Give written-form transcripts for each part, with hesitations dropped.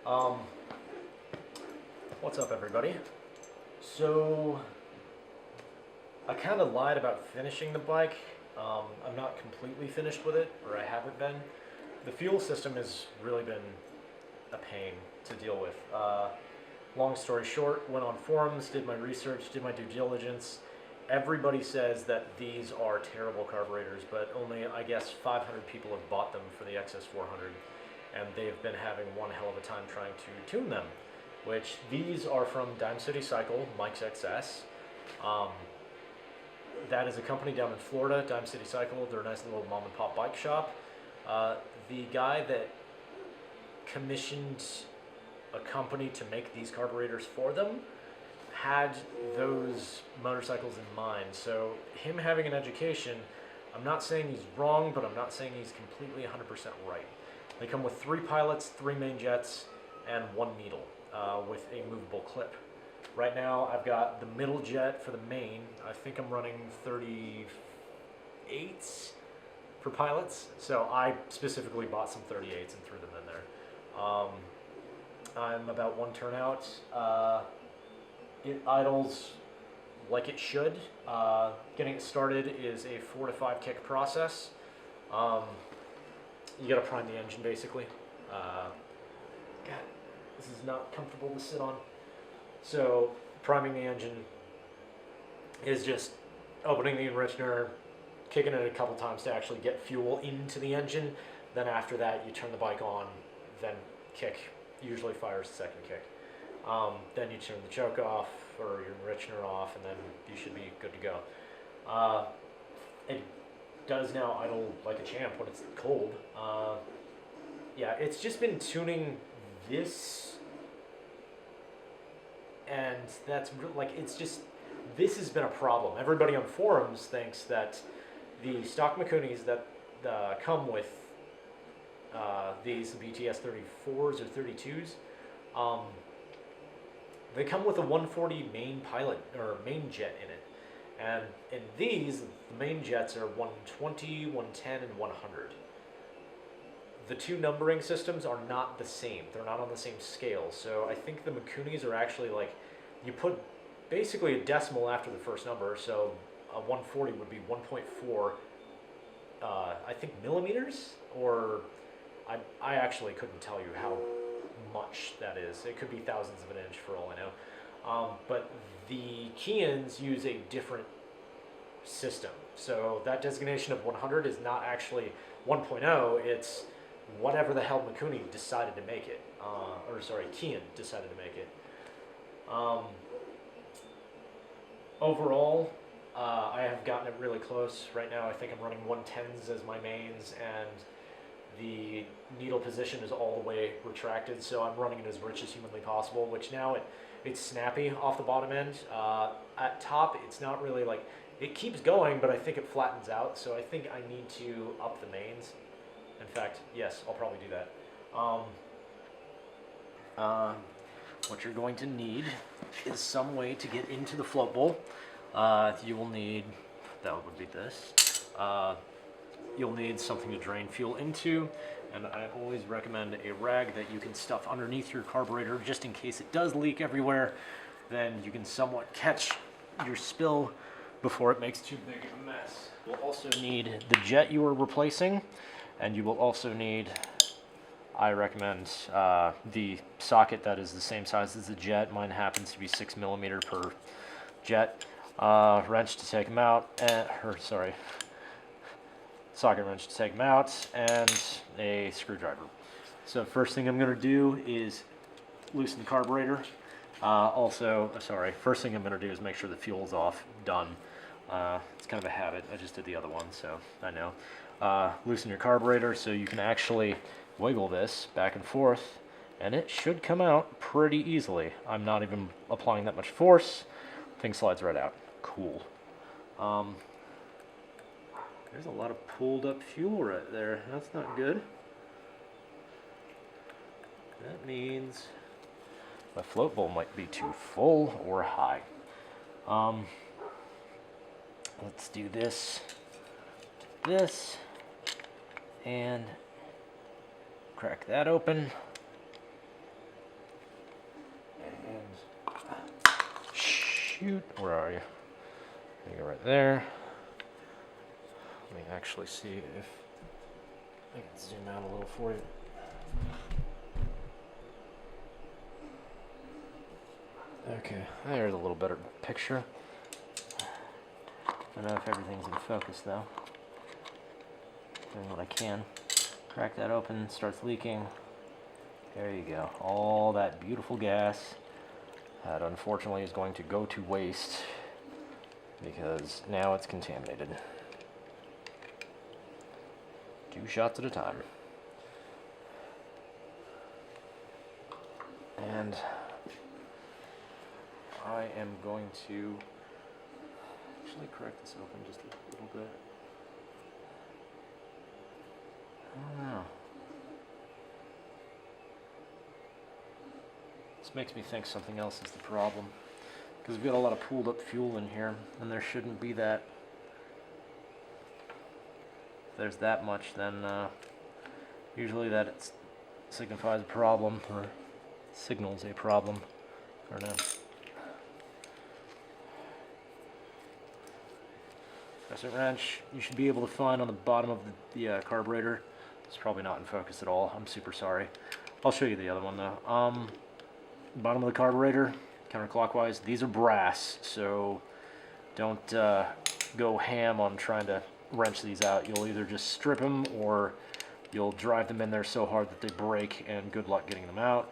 Um, what's up, everybody? So, I kind of lied about finishing the bike. I'm not completely finished with it, or I haven't been. The fuel system has really been a pain to deal with. Long story short, went on forums, did my research, did my due diligence. Everybody says that these are terrible carburetors, but only, I guess, 500 people have bought them for the XS400, and they've been having one hell of a time trying to tune them, which these are from Dime City Cycle, Mike's XS. That is a company down in Florida, Dime City Cycle. They're a nice little mom and pop bike shop. The guy that commissioned a company to make these carburetors for them had those motorcycles in mind. So him having an education, I'm not saying he's wrong, but I'm not saying he's completely 100% right. They come with 3 pilots, 3 main jets, and 1 needle with a movable clip. Right now I've got the middle jet for the main. I think I'm running 38s for pilots. So I specifically bought some 38s and threw them in there. I'm about 1 turnout. It idles like it should. Getting it started is a 4 to 5 kick process. You gotta prime the engine basically. God, this is not comfortable to sit on. So priming the engine is just opening the enricher, kicking it a couple times to actually get fuel into the engine. Then after that, you turn the bike on, then kick. Usually fires the second kick. Then you turn the choke off or your enricher off, and then you should be good to go. It does now idle like a champ when it's cold. Yeah, it's just been tuning this, and that's like, it's just, this has been a problem. Everybody on forums thinks that the stock Mikunis that come with these BTS 34s or 32s, they come with a 140 main pilot or main jet in it, and in these the main jets are 120, 110, and 100. The 2 numbering systems are not the same. They're not on the same scale. So I think the Mikunis are actually like, you put basically a decimal after the first number. So a 140 would be 1.4, I think millimeters, or I actually couldn't tell you how much that is. It could be thousandths of an inch for all I know. But the Kians use a different system. So that designation of 100 is not actually 1.0, it's whatever the hell Mikuni decided to make it. Or sorry, Kian decided to make it. Overall, I have gotten it really close. Right now I think I'm running 110s as my mains, and the needle position is all the way retracted, so I'm running it as rich as humanly possible, which now it's snappy off the bottom end. At top, it's not really like, it keeps going, but I think it flattens out, so I think I need to up the mains. In fact, yes, I'll probably do that. What you're going to need is some way to get into the float bowl. You will need, that would be this. You'll need something to drain fuel into, and I always recommend a rag that you can stuff underneath your carburetor just in case it does leak everywhere. Then you can somewhat catch your spill before it makes too big of a mess. You'll also need the jet you are replacing, and you will also need, I recommend, the socket that is the same size as the jet. Mine happens to be 6 millimeter per jet. Wrench to take them out, socket wrench to take them out, and a screwdriver. So first thing I'm going to do is loosen the carburetor. First thing I'm going to do is make sure the fuel's off. Done. It's kind of a habit. I just did the other one, so I know. Loosen your carburetor so you can actually wiggle this back and forth, and it should come out pretty easily. I'm not even applying that much force. Thing slides right out. Cool. There's a lot of pulled up fuel right there. That's not good. That means my float bowl might be too full or high. Let's do this, and crack that open. shoot. Where are you? There you go, right there. Let me actually see if I can zoom out a little for you. Okay, there's a little better picture. I don't know if everything's in focus though. Doing what I can. Crack that open, starts leaking. There you go. All that beautiful gas that unfortunately is going to go to waste because now it's contaminated. 2 shots at a time. And I am going to actually crack this open just a little bit. I don't know. This makes me think something else is the problem. Because we've got a lot of pooled up fuel in here, and there shouldn't be that. If there's that much, then usually that signifies a problem, or signals a problem. I don't know. Crescent wrench, you should be able to find on the bottom of the carburetor. It's probably not in focus at all. I'm super sorry. I'll show you the other one though. Bottom of the carburetor, counterclockwise. These are brass, so don't go ham on trying to wrench these out. You'll either just strip them or you'll drive them in there so hard that they break, and good luck getting them out,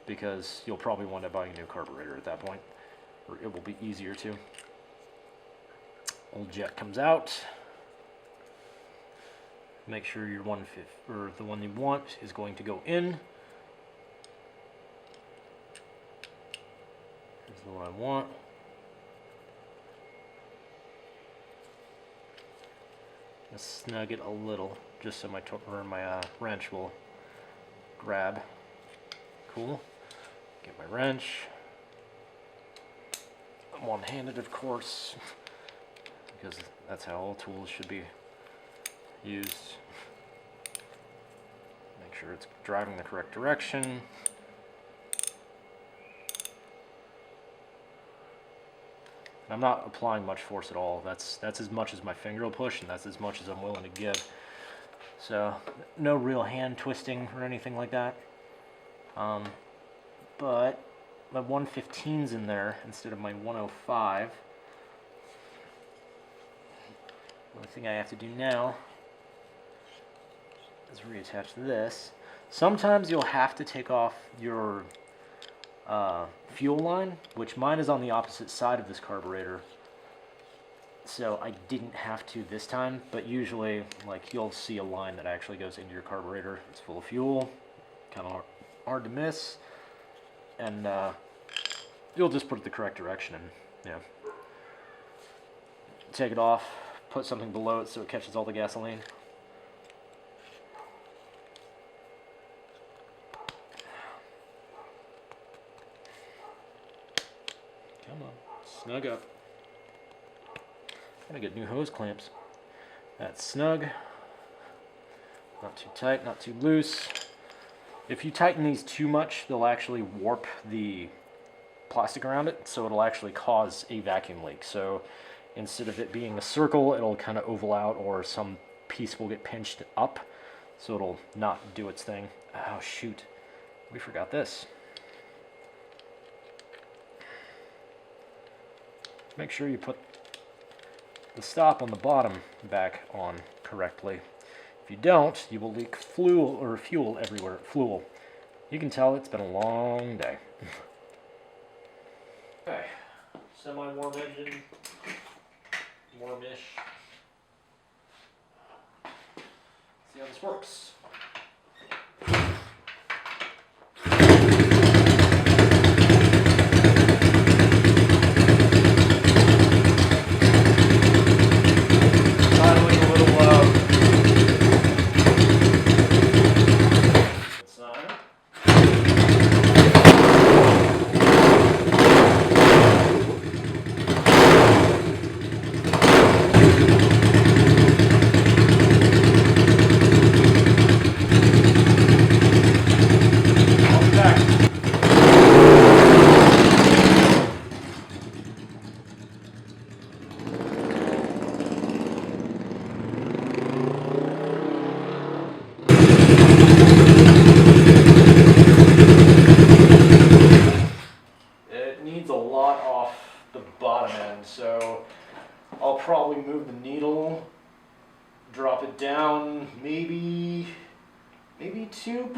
because you'll probably wind up buying a new carburetor at that point, or it will be easier to. Old jet comes out. Make sure your the one you want is going to go in. Here's the one I want. Let's snug it a little, just so my wrench will grab. Cool. Get my wrench. I'm one-handed, of course, because that's how all tools should be used. Make sure it's driving the correct direction. And I'm not applying much force at all. That's as much as my finger will push, and that's as much as I'm willing to give. So no real hand twisting or anything like that. But my 115's in there instead of my 105. The only thing I have to do now is reattach this. Sometimes you'll have to take off your fuel line, which mine is on the opposite side of this carburetor, so I didn't have to this time, but usually like you'll see a line that actually goes into your carburetor. It's full of fuel, kind of hard to miss, and you'll just put it the correct direction and take it off, put something below it so it catches all the gasoline. Come on, snug up. Gotta get new hose clamps. That's snug. Not too tight, not too loose. If you tighten these too much, they'll actually warp the plastic around it, so it'll actually cause a vacuum leak. So instead of it being a circle, it'll kind of oval out, or some piece will get pinched up, so it'll not do its thing. Oh shoot, we forgot this. Make sure you put the stop on the bottom back on correctly. If you don't, you will leak fuel everywhere. Fluel. You can tell it's been a long day. Okay, semi-warm engine, warmish. See how this works.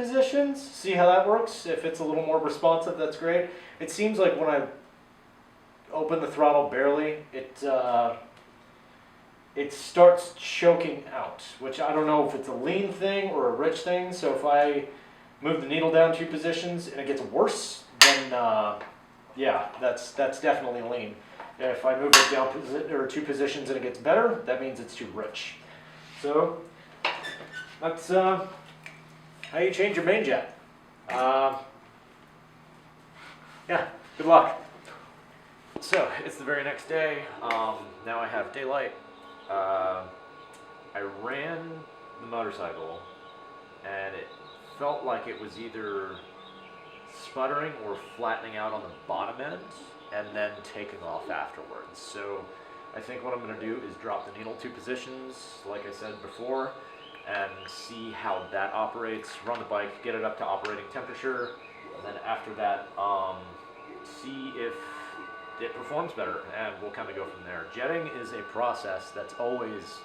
positions, see how that works. If it's a little more responsive, that's great. It seems like when I open the throttle barely, it starts choking out, which I don't know if it's a lean thing or a rich thing. So if I move the needle down 2 positions and it gets worse, then yeah, that's definitely lean. If I move it down 2 positions and it gets better, that means it's too rich. So that's how you change your main jet. Yeah, good luck. So it's the very next day. Now I have daylight. I ran the motorcycle and it felt like it was either sputtering or flattening out on the bottom end and then taking off afterwards. So I think what I'm going to do is drop the needle 2 positions, like I said before, and see how that operates, run the bike, get it up to operating temperature, and then after that, see if it performs better, and we'll kind of go from there. Jetting is a process that's always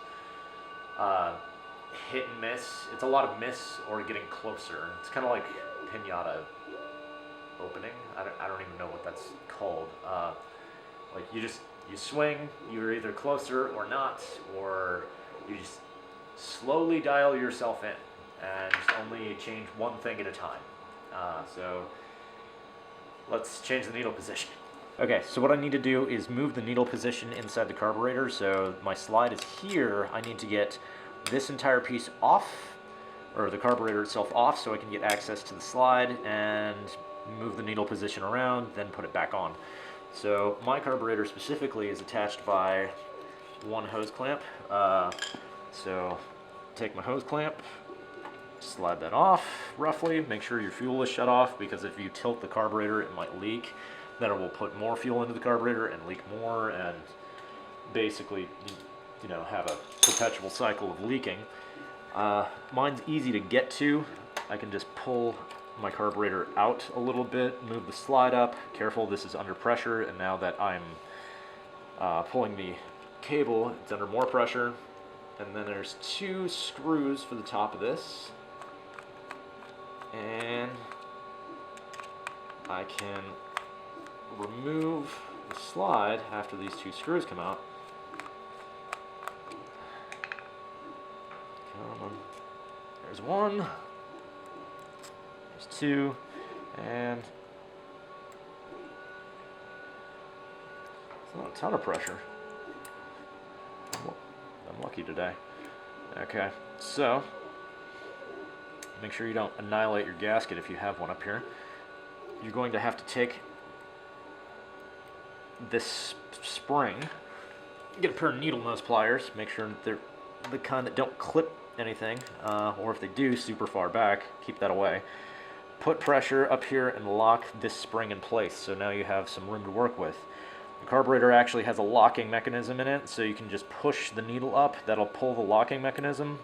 hit and miss. It's a lot of miss or getting closer. It's kind of like pinata opening. I don't even know what that's called. Like you swing, you're either closer or not, or you just slowly dial yourself in and just only change one thing at a time. So let's change the needle position. Okay, so what I need to do is move the needle position inside the carburetor. So my slide is here. I need to get this entire piece off, or the carburetor itself off, so I can get access to the slide and move the needle position around, then put it back on. So my carburetor specifically is attached by 1 hose clamp. So take my hose clamp, slide that off roughly, make sure your fuel is shut off, because if you tilt the carburetor it might leak. Then it will put more fuel into the carburetor and leak more, and basically, you know, have a perpetual cycle of leaking. Mine's easy to get to. I can just pull my carburetor out a little bit, move the slide up. Careful, this is under pressure, and now that I'm pulling the cable, it's under more pressure. And then there's 2 screws for the top of this, and I can remove the slide after these 2 screws come out. Come on. There's 1, there's 2, and it's not a ton of pressure. I'm lucky today. Okay, so make sure you don't annihilate your gasket if you have one up here. You're going to have to take this spring, get a pair of needle nose pliers, make sure they're the kind that don't clip anything, or if they do, super far back, keep that away. Put pressure up here and lock this spring in place, so now you have some room to work with. The carburetor actually has a locking mechanism in it, so you can just push the needle up, that'll pull the locking mechanism,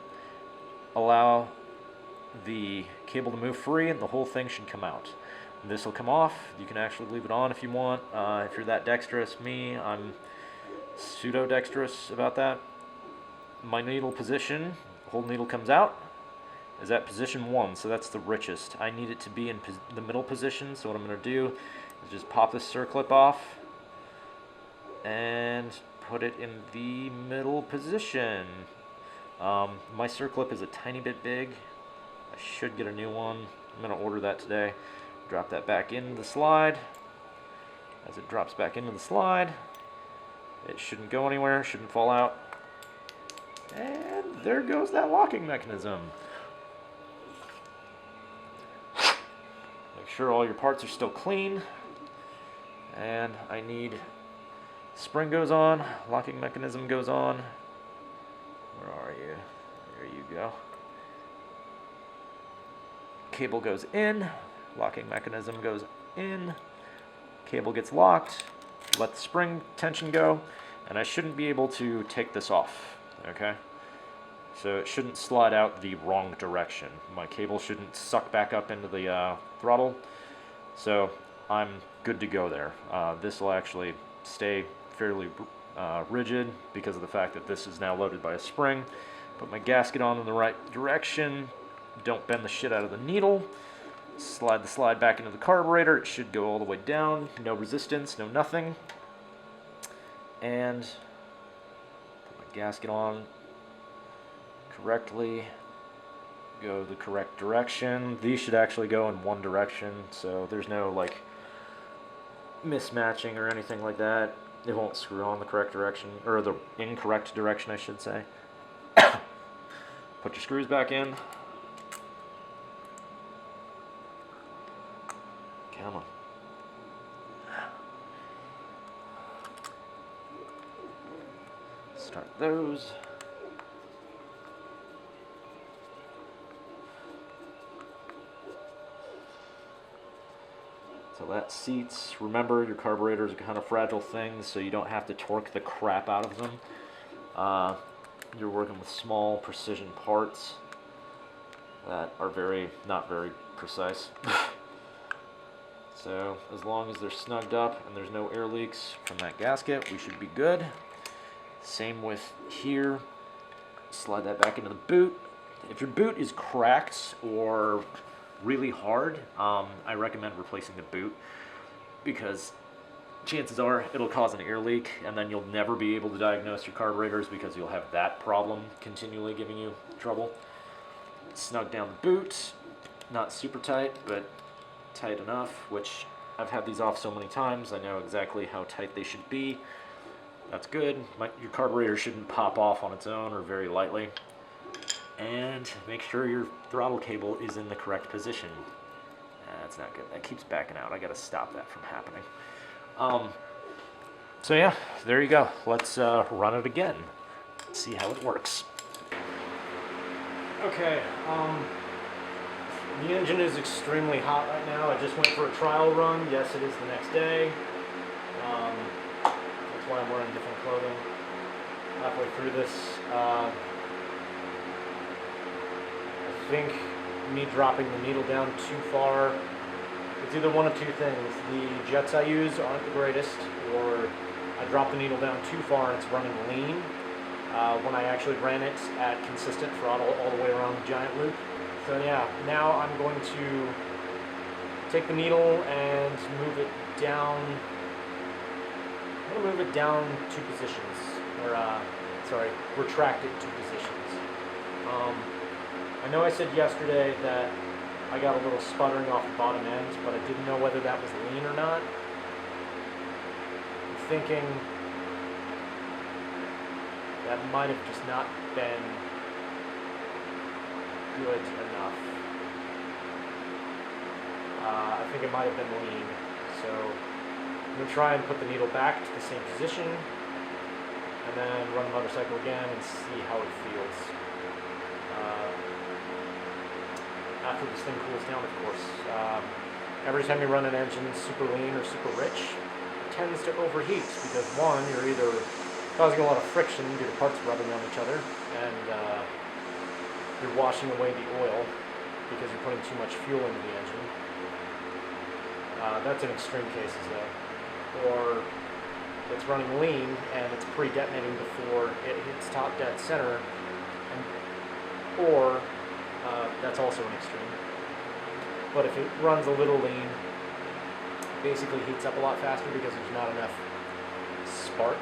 allow the cable to move free, and the whole thing should come out. This will come off. You can actually leave it on if you want. If you're that dexterous, I'm pseudo-dexterous about that. My needle position, the whole needle comes out, is at position 1, so that's the richest. I need it to be in the middle position, so what I'm going to do is just pop this circlip off and put it in the middle position. My circlip is a tiny bit big. I should get a new one. I'm going to order that today. Drop that back into the slide. As it drops back into the slide, it shouldn't go anywhere, shouldn't fall out. And there goes that locking mechanism. Make sure all your parts are still clean. And I need spring goes on, locking mechanism goes on. Where are you? There you go. Cable goes in. Locking mechanism goes in, cable gets locked, let the spring tension go, and I shouldn't be able to take this off, okay? So it shouldn't slide out the wrong direction. My cable shouldn't suck back up into the throttle, so I'm good to go there. This will actually stay fairly rigid because of the fact that this is now loaded by a spring. Put my gasket on in the right direction, Don't bend the shit out of the needle. Slide the slide back into the carburetor. It should go all the way down. No resistance, no nothing. And put my gasket on correctly. Go the correct direction. These should actually go in one direction, so there's no like mismatching or anything like that. It won't screw on the correct direction, or the incorrect direction, I should say. Put your screws back in. Come on. Start those. So that seats. Remember, your carburetors are kind of fragile things, so you don't have to torque the crap out of them. You're working with small precision parts that are not very precise. So as long as they're snugged up and there's no air leaks from that gasket, we should be good. Same with here. Slide that back into the boot. If your boot is cracked or really hard, I recommend replacing the boot, because chances are it'll cause an air leak, and then you'll never be able to diagnose your carburetors because you'll have that problem continually giving you trouble. Snug down the boot, not super tight, but tight enough, which I've had these off so many times, I know exactly how tight they should be. That's good. Your carburetor shouldn't pop off on its own or very lightly. And make sure your throttle cable is in the correct position. That's not good. That keeps backing out. I gotta stop that from happening. So yeah, there you go. Let's run it again. See how it works. Okay, the engine is extremely hot right now. I just went for a trial run. Yes, it is the next day. That's why I'm wearing different clothing. Halfway through this, I think me dropping the needle down too far, it's either one of two things. The jets I use aren't the greatest, or I drop the needle down too far and it's running lean when I actually ran it at consistent throttle all the way around the giant loop. So yeah, now I'm going to take the needle and move it down. I'm going to move it down 2 positions, or retract it 2 positions. I know I said yesterday that I got a little sputtering off the bottom end, but I didn't know whether that was lean or not. I'm thinking that might have just not been good enough. I think it might have been lean, so I'm going to try and put the needle back to the same position, and then run the motorcycle again and see how it feels. After this thing cools down, of course. Every time you run an engine super lean or super rich, it tends to overheat, because one, you're either causing a lot of friction due to parts rubbing on each other, and you're washing away the oil because you're putting too much fuel into the engine. That's in extreme cases though. Or it's running lean and it's pre-detonating before it hits top dead center, or that's also an extreme. But if it runs a little lean, it basically heats up a lot faster because there's not enough spark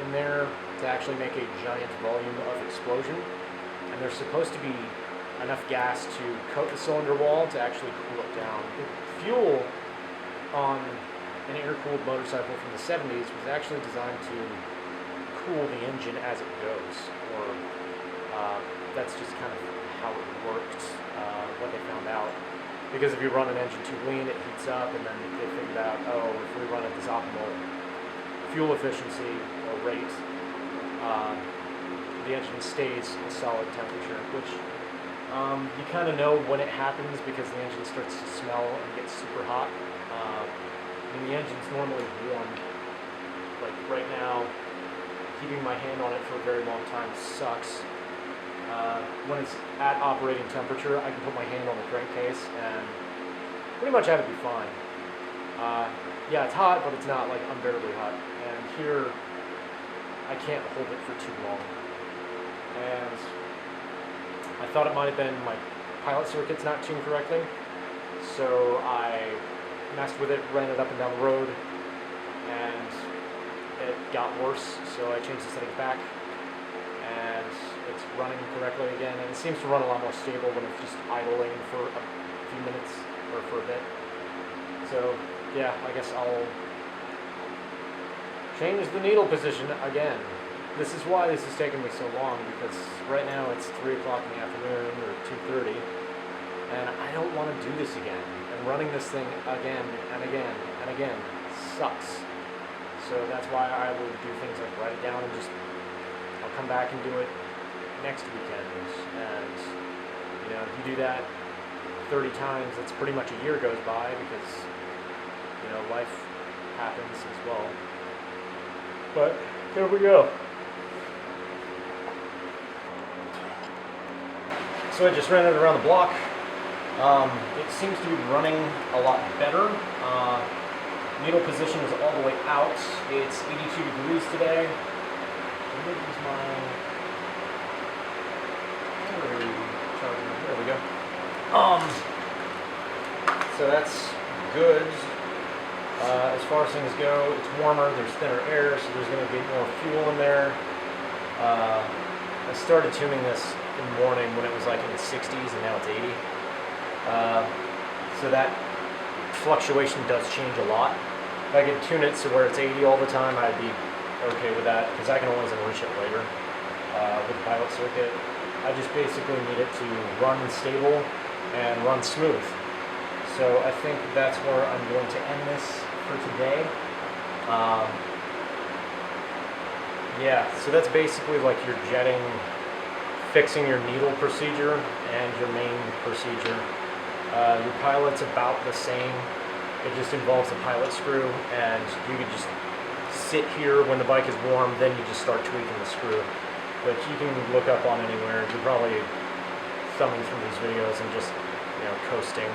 in there to actually make a giant volume of explosion. And there's supposed to be enough gas to coat the cylinder wall to actually cool it down. The fuel on an air-cooled motorcycle from the 70s was actually designed to cool the engine as it goes, or that's just kind of how it worked, what they found out. Because if you run an engine too lean, it heats up, and then they figured out, oh, if we run at this optimal fuel efficiency or rate, the engine stays a solid temperature, which you kind of know when it happens because the engine starts to smell and get super hot. I mean, the engine's normally warm. Like right now, keeping my hand on it for a very long time sucks. When it's at operating temperature, I can put my hand on the crankcase and pretty much have it be fine. Yeah, it's hot, but it's not like unbearably hot. And here, I can't hold it for too long. And I thought it might have been my pilot circuit's not tuned correctly. So I messed with it, ran it up and down the road, and it got worse. So I changed the settings back, and it's running correctly again. And it seems to run a lot more stable when it's just idling for a few minutes or for a bit. So yeah, I guess I'll change the needle position again. This is why this is taking me so long, because right now it's 3 o'clock in the afternoon or 2:30, and I don't want to do this again. And running this thing again and again and again sucks. So that's why I would do things like write it down and just, I'll come back and do it next weekend. And you know, if you do that 30 times, it's pretty much a year goes by, because you know, life happens as well. But here we go. So I just ran it around the block. It seems to be running a lot better. Needle position is all the way out. It's 82 degrees today. There we go. So that's good. As far as things go, it's warmer, there's thinner air, so there's going to be more fuel in there. I started tuning this in the morning when it was like in the 60s, and now it's 80. So that fluctuation does change a lot. If I could tune it to where it's 80 all the time, I'd be okay with that, because I can always enrich it later with the pilot circuit. I just basically need it to run stable and run smooth. So I think that's where I'm going to end this for today. Yeah, so that's basically like your jetting, fixing your needle procedure and your main procedure. Your pilot's about the same. It just involves a pilot screw, and you could just sit here when the bike is warm, then you just start tweaking the screw. But you can look up on anywhere. You're probably thumbing through these videos and just, you know, coasting,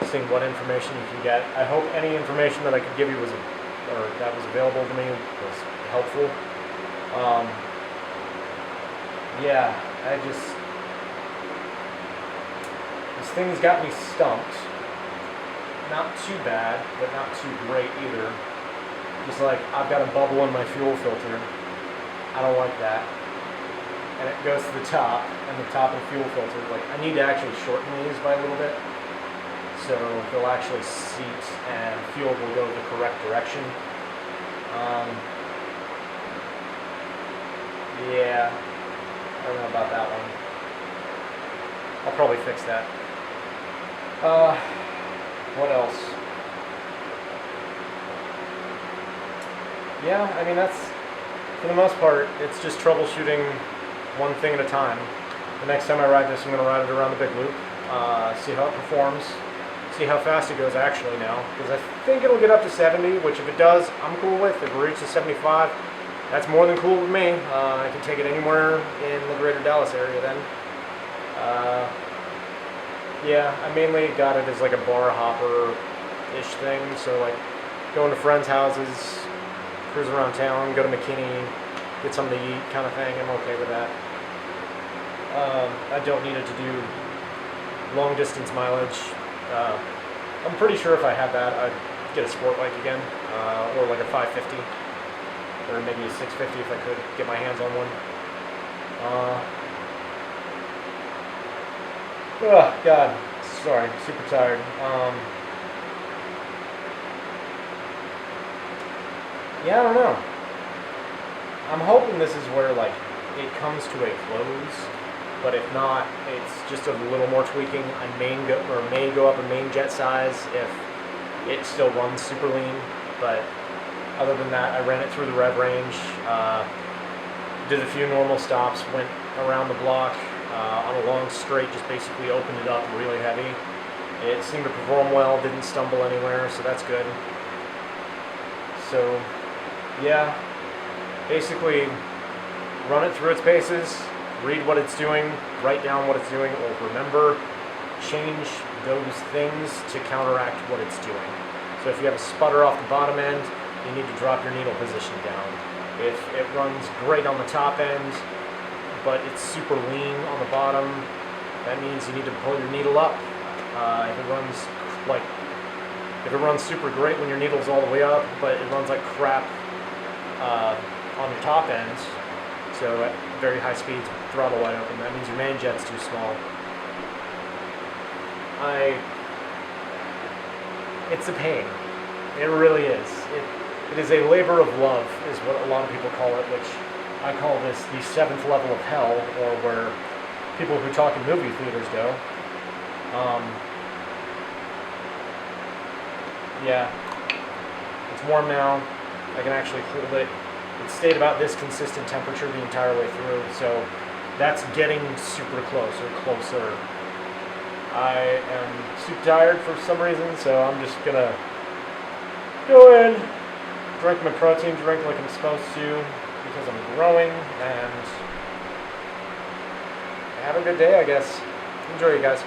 seeing what information you can get. I hope any information that I could give you was, or that was available to me, was helpful. Yeah, this thing's got me stumped. Not too bad, but not too great either. Just like, I've got a bubble in my fuel filter. I don't like that. And it goes to the top, and the top of the fuel filter, like, I need to actually shorten these by a little bit, so they'll actually seat and fuel will go the correct direction. Yeah, I don't know about that one. I'll probably fix that. What else? Yeah, I mean, that's, for the most part, it's just troubleshooting one thing at a time. The next time I ride this, I'm going to ride it around the big loop, see how it performs, see how fast it goes actually now, because I think it'll get up to 70, which if it does, I'm cool with. If it reaches 75, that's more than cool with me. I can take it anywhere in the greater Dallas area then. Yeah, I mainly got it as like a bar hopper-ish thing, so like going to friends' houses, cruise around town, go to McKinney, get something to eat kind of thing, I'm okay with that. I don't need it to do long distance mileage. I'm pretty sure if I had that, I'd get a sport bike again, or like a 550, or maybe a 650 if I could get my hands on one. Oh, God, sorry, super tired. Yeah, I don't know. I'm hoping this is where, like, it comes to a close, but if not, it's just a little more tweaking. I may go up a main jet size if it still runs super lean, but other than that, I ran it through the rev range, did a few normal stops, went around the block on a long straight, just basically opened it up really heavy. It seemed to perform well, didn't stumble anywhere, so that's good. So, yeah, basically run it through its paces, read what it's doing, write down what it's doing, or remember, change those things to counteract what it's doing. So if you have a sputter off the bottom end, you need to drop your needle position down. If it runs great on the top end, but it's super lean on the bottom, that means you need to pull your needle up. If it runs super great when your needle's all the way up, but it runs like crap on your top end, so at very high speeds, throttle wide open, that means your main jet's too small. It's a pain. It really is. It is a labor of love, is what a lot of people call it, which I call this the 7th level of hell, or where people who talk in movie theaters go. Yeah, it's warm now. I can actually hold it. It stayed about this consistent temperature the entire way through, so that's getting super close, or closer. I am super tired for some reason, so I'm just gonna go in, drink my protein drink like I'm supposed to, because I'm growing, and have a good day, I guess. Enjoy, you guys.